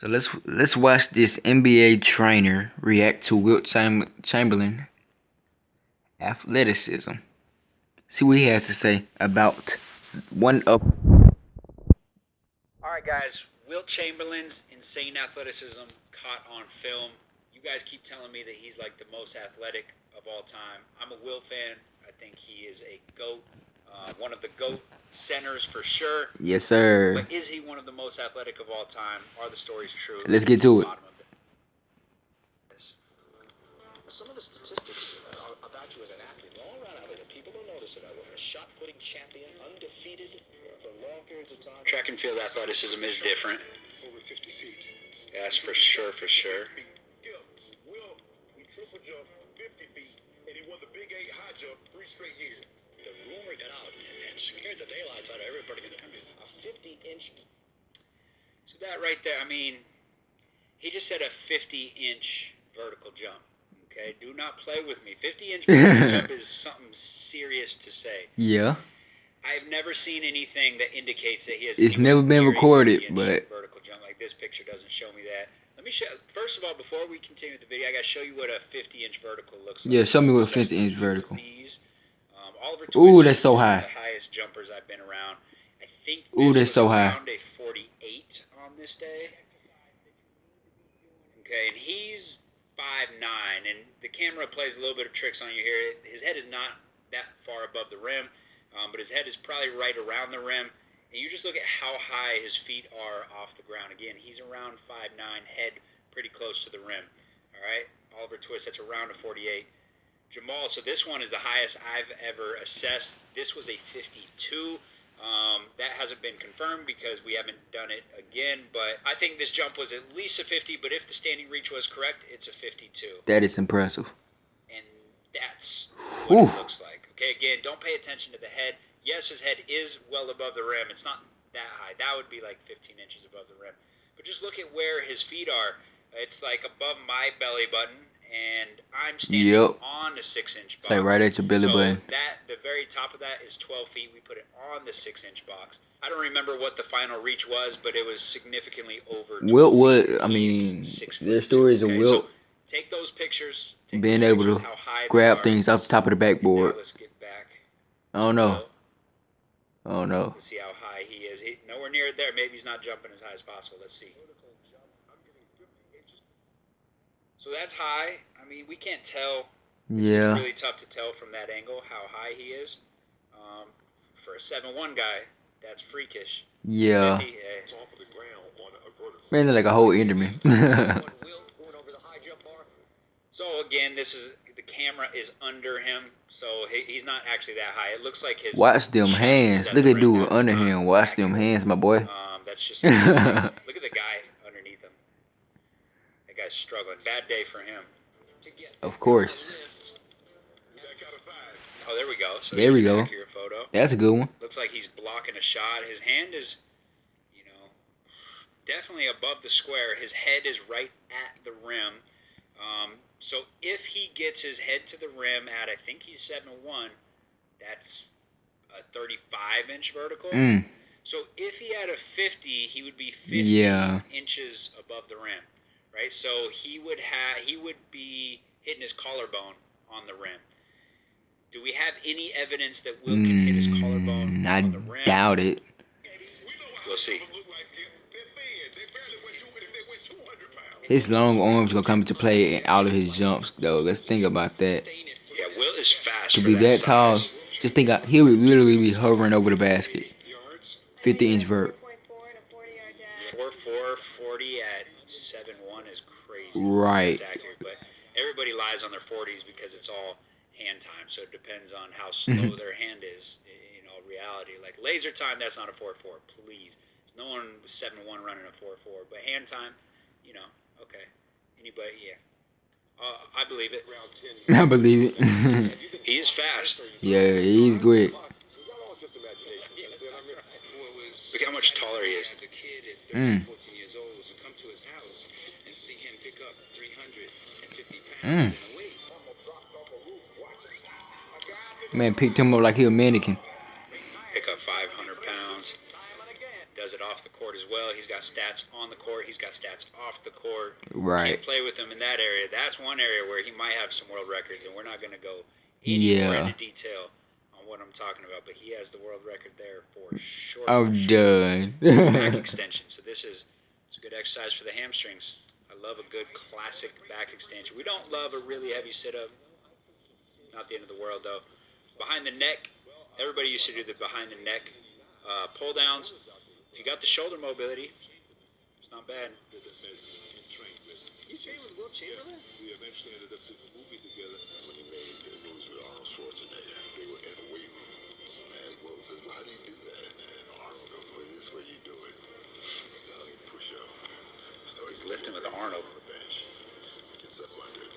So let's watch this NBA trainer react to Wilt Chamberlain athleticism. See what he has to say about one of. Alright guys, Wilt Chamberlain's insane athleticism caught on film. You guys keep telling me that he's like the most athletic of all time. I'm a Wilt fan. I think he is a GOAT. One of the GOAT centers for sure. Yes, sir. But is he one of the most athletic of all time? Are the stories true? Let's get to it. Some of the statistics about you as an athlete, all around out there, people don't notice it. A shot-putting champion, undefeated for long periods of time. Track and field athleticism is different. Over 50 feet. Yes, for sure, for sure. Will, he triple jumped 50 feet, and he won the Big 8 high jump 3 straight years. The rumor got out and scared the daylights out of everybody in the country. A 50-inch. So that right there, I mean, he just said a 50-inch vertical jump. Okay, do not play with me. 50-inch vertical jump is something serious to say. Yeah. I've never seen anything that indicates that he has. It's never been recorded, but vertical jump like this picture doesn't show me that. Let me show. First of all, before we continue with the video, I gotta show you what a 50-inch vertical looks like. Yeah, show me what 50-inch vertical. Ooh, that's so high. The highest jumpers I've been around. I think. Ooh, that's so high. Around a 48 on this day. Okay, and he's 5'9", and the camera plays a little bit of tricks on you here. His head is not that far above the rim, but his head is probably right around the rim. And you just look at how high his feet are off the ground. Again, he's around 5'9", head pretty close to the rim. All right, Oliver Twist, that's around a 48. Jamal, so this one is the highest I've ever assessed. This was a 52. That hasn't been confirmed because we haven't done it again, but I think this jump was at least a 50, but if the standing reach was correct, it's a 52. That is impressive. And that's what it looks like. Okay, again, don't pay attention to the head. Yes, his head is well above the rim. It's not that high. That would be like 15 inches above the rim. But just look at where his feet are. It's like above my belly button, and I'm standing on the 6-inch box. Like right at your belly button. The very top of that is 12 feet. We put it on the 6-inch box. I don't remember what the final reach was, but it was significantly over 12 Wilt feet. would, I mean, there's stories of Wilt so take those pictures. being able to grab things off the top of the backboard. Let's get back. Oh no. Oh no. Let's see how high he is. Nowhere near it there. Maybe he's not jumping as high as possible. Let's see. So that's high. I mean, we can't tell. Yeah. It's really tough to tell from that angle how high he is. For a 7'1" guy, that's freakish. Yeah. 50, Man, like a whole Enderman. So again, the camera is under him, so he's not actually that high. It looks like his. Watch them hands. Look at dude under him. Watch them hands, my boy. That's just. Look at the guy underneath him. That guy's struggling. Bad day for him. Of course. Oh, there we go. So there we go. Photo. That's a good one. Looks like he's blocking a shot. His hand is, definitely above the square. His head is right at the rim. So if he gets his head to the rim at, I think he's 7'1", that's a 35-inch vertical. So if he had a 50, he would be 15 inches above the rim, right? So he would be hitting his collarbone on the rim. Do we have any evidence that Wilt can hit his collarbone on the rim? I doubt it. We'll see. His long arms gonna come into play in all of his jumps, though. Let's think about that. Yeah, Wilt is fast. To be that tall, just think he would literally be hovering over the basket. 50-inch vert. 4'4", 40 at 7'1" is crazy. Right. That's accurate, but everybody lies on their 40s because it's all hand time, so it depends on how slow their hand is. Reality, like laser time, that's not a 4'4", please. No one with 7'1" running a 4'4", but hand time, okay. Anybody, yeah. I believe it. I believe it. He's fast. Yeah, he's great. Look how much taller he is. Man picked him up like he a mannequin. Pick up 500 pounds. Does it off the court as well. He's got got stats on the court. He's got stats off the court. Right. Can't play with him in that area. That's one area where he might have some world records, and we're not going to go any more into detail on what I'm talking about. But he has the world record there for sure. I'm done. Back extension. So it's a good exercise for the hamstrings. I love a good classic back extension. We don't love a really heavy sit-up. Not the end of the world, though. Behind the neck, everybody used to do the behind the neck pull downs. If you got the shoulder mobility, it's not bad. You trained with Wilt Chamberlain? We eventually ended up doing a movie together. When he made the movies with Arnold Schwarzenegger, they were in a weight room. And Wilt says, well, how do you do that? And Arnold goes, well, this way you do it. You push up. So He's lifting with Arnold. On the bench. Gets up under it.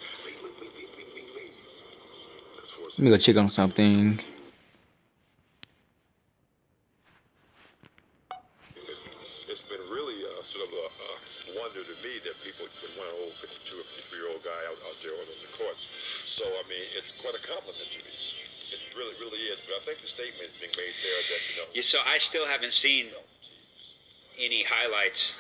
Let me go check on something. It's been really sort of a wonder to me that people put one old 52 or 53-year-old guy out there on the courts. So, I mean, it's quite a compliment to me. It really, really is. But I think the statement being made there that, Yeah, so I still haven't seen any highlights.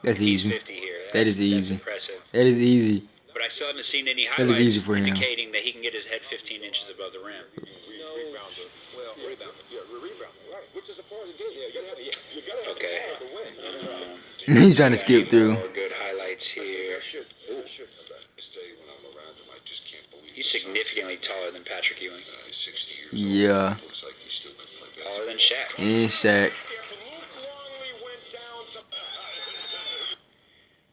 That's He's easy. 50 here. That is That's easy. impressive. That is easy. But I still haven't seen any That is easy highlights for him. indicating that he can get his head 15 inches above the rim. rebounder. Well, rebounder. Yeah, rebounder. Right. Which is a part of the game. You gotta have Okay. the win. He's trying to skip through. More good highlights here. I should come back. Stay when I'm around him. I just can't believe He's significantly taller than Patrick Ewing. he's 60 years old. Yeah. Looks like he still can play Taller basketball. than Shaq. And Shaq.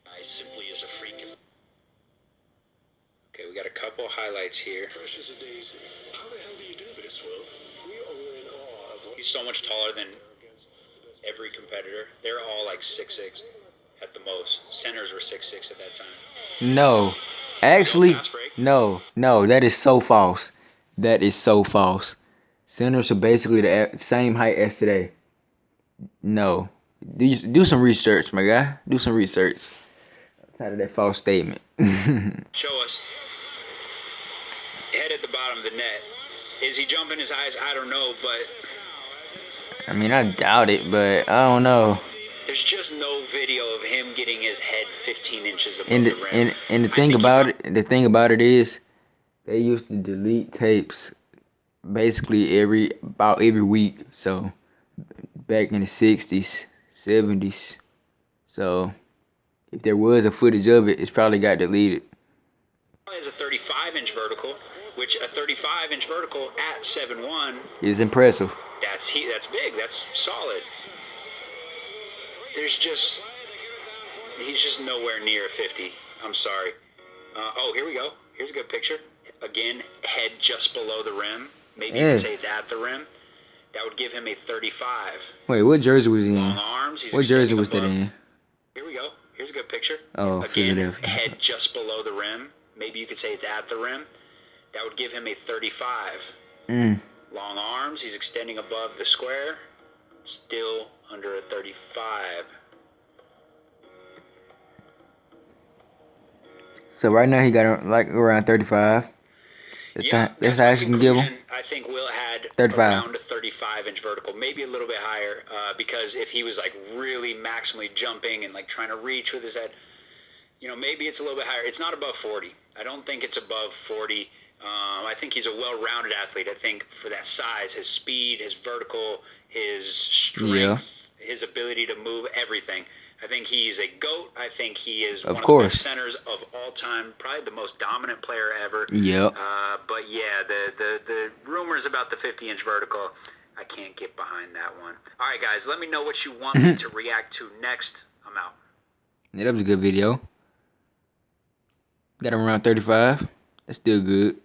I simply is a freak. Okay, we got a couple highlights here. Fresh as a daisy. How the hell do you do this, Will? We are in awe of what He's so much taller than every competitor. They're all like 6'6" at the most. Centers were 6'6" at that time. No. Actually, no. That is so false. That is so false. Centers are basically the same height as today. No. Do some research, my guy. Do some research. Outside of that false statement. Show us. Head at the bottom of the net. Is he jumping his eyes? I don't know, but I mean, I doubt it, but I don't know. there's just no video of him getting his head 15 inches above And the the, rim. and the I thing think about it is, they used to delete tapes basically about every week. So back in the 60s, 70s. So if there was a footage of it, it's probably got deleted. He has a 35-inch vertical, which a 35-inch vertical at 7'1", It's impressive. that's big. That's solid. He's just nowhere near 50. I'm sorry. Oh, here we go. Here's a good picture. Again, head just below the rim. Maybe you could say it's at the rim. That would give him a 35. Wait, what jersey was he Long in? arms. He's What jersey extending was that above. in? Here we go. Here's a good picture. Oh, Again, Philadelphia. head just below the rim. Maybe you could say it's at the rim. That would give him a 35. Long arms. He's extending above the square. Still under a 35. So right now he got like around 35. That's how you can give him. I think Will had 35. around a 35-inch vertical, maybe a little bit higher, because if he was like really maximally jumping and like trying to reach with his head, maybe it's a little bit higher. It's not above 40. I don't think it's above 40. I think he's a well-rounded athlete. I think for that size, his speed, his vertical, his strength, his ability to move, everything. I think he's a GOAT. I think he is one of the best centers of all time, probably the most dominant player ever. Yep. But yeah, the rumors about the 50-inch vertical, I can't get behind that one. All right, guys, let me know what you want me to react to next. I'm out. Yeah, that was a good video. Got him around 35. That's still good.